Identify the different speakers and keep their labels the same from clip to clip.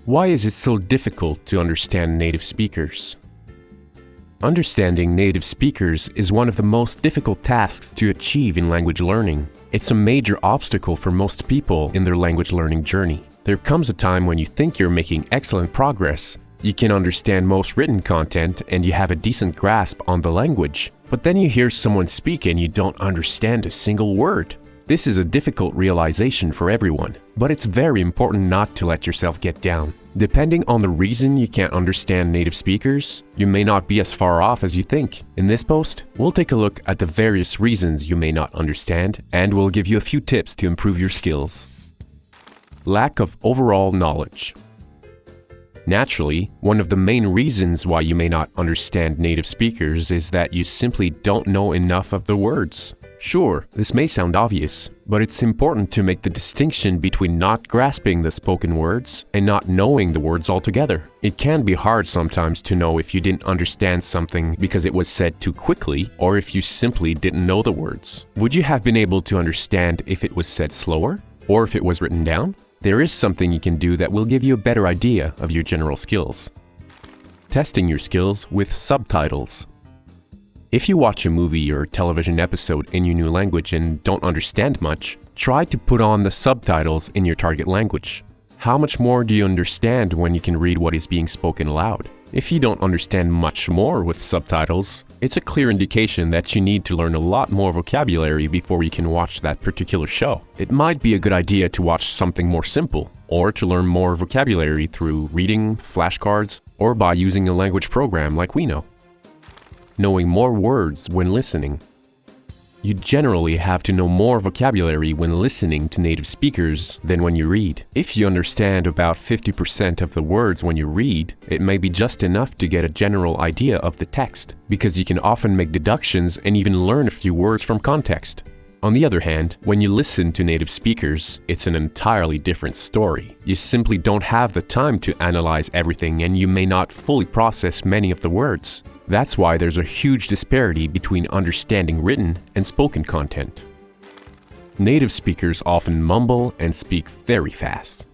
Speaker 1: Why is it so difficult to understand native speakers? Understanding native speakers is one of the most difficult tasks to achieve in language learning. It's a major obstacle for most people in their language learning journey. There comes a time when you think you're making excellent progress, you can understand most written content, and you have a decent grasp on the language. But then you hear someone speak and you don't understand a single word. This is a difficult realization for everyone, but it's very important not to let yourself get down. Depending on the reason you can't understand native speakers, you may not be as far off as you think. In this post, we'll take a look at the various reasons you may not understand, and we'll give you a few tips to improve your skills. Lack of overall knowledge. Naturally, one of the main reasons why you may not understand native speakers is that you simply don't know enough of the words. Sure, this may sound obvious, but it's important to make the distinction between not grasping the spoken words and not knowing the words altogether. It can be hard sometimes to know if you didn't understand something because it was said too quickly or if you simply didn't know the words. Would you have been able to understand if it was said slower or if it was written down? There is something you can do that will give you a better idea of your general skills. Testing your skills with subtitles. If you watch a movie or television episode in your new language and don't understand much, try to put on the subtitles in your target language. How much more do you understand when you can read what is being spoken aloud? If you don't understand much more with subtitles, it's a clear indication that you need to learn a lot more vocabulary before you can watch that particular show. It might be a good idea to watch something more simple, or to learn more vocabulary through reading, flashcards, or by using a language program like we know. Knowing more words when listening. You generally have to know more vocabulary when listening to native speakers than when you read. If you understand about 50% of the words when you read, it may be just enough to get a general idea of the text, because you can often make deductions and even learn a few words from context. On the other hand, when you listen to native speakers, it's an entirely different story. You simply don't have the time to analyze everything and you may not fully process many of the words. That's why there's a huge disparity between understanding written and spoken content. Native speakers often mumble and speak very fast.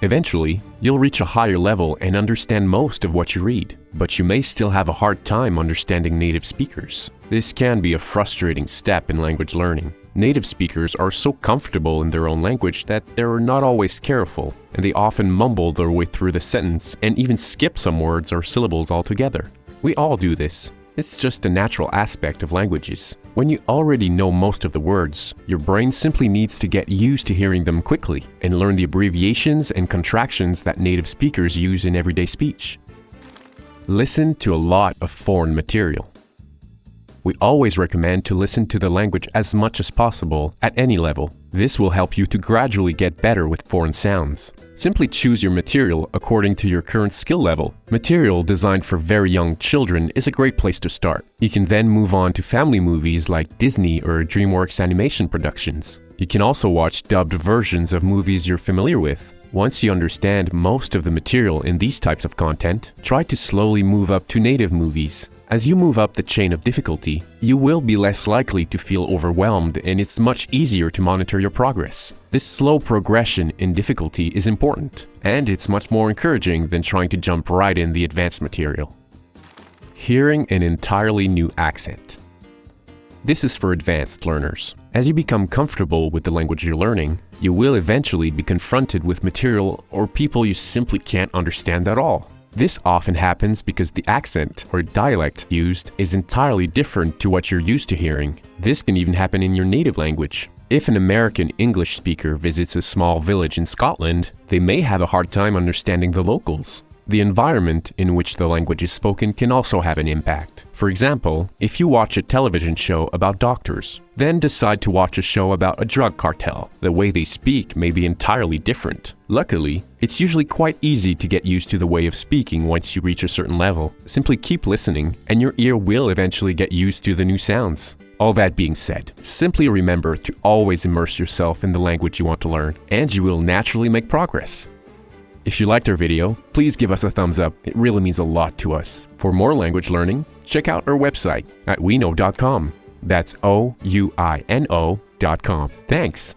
Speaker 1: Eventually, you'll reach a higher level and understand most of what you read, but you may still have a hard time understanding native speakers. This can be a frustrating step in language learning. Native speakers are so comfortable in their own language that they're not always careful, and they often mumble their way through the sentence and even skip some words or syllables altogether. We all do this. It's just a natural aspect of languages. When you already know most of the words, your brain simply needs to get used to hearing them quickly and learn the abbreviations and contractions that native speakers use in everyday speech. Listen to a lot of foreign material. We always recommend to listen to the language as much as possible at any level. This will help you to gradually get better with foreign sounds. Simply choose your material according to your current skill level. Material designed for very young children is a great place to start. You can then move on to family movies like Disney or DreamWorks animation productions. You can also watch dubbed versions of movies you're familiar with. Once you understand most of the material in these types of content, try to slowly move up to native movies. As you move up the chain of difficulty, you will be less likely to feel overwhelmed and it's much easier to monitor your progress. This slow progression in difficulty is important, and it's much more encouraging than trying to jump right in the advanced material. Hearing an entirely new accent. This is for advanced learners. As you become comfortable with the language you're learning, you will eventually be confronted with material or people you simply can't understand at all. This often happens because the accent or dialect used is entirely different to what you're used to hearing. This can even happen in your native language. If an American English speaker visits a small village in Scotland, they may have a hard time understanding the locals. The environment in which the language is spoken can also have an impact. For example, if you watch a television show about doctors, then decide to watch a show about a drug cartel, the way they speak may be entirely different. Luckily, it's usually quite easy to get used to the way of speaking once you reach a certain level. Simply keep listening, and your ear will eventually get used to the new sounds. All that being said, simply remember to always immerse yourself in the language you want to learn, and you will naturally make progress. If you liked our video, please give us a thumbs up. It really means a lot to us. For more language learning, check out our website at weknow.com. That's OUINO.com. Thanks!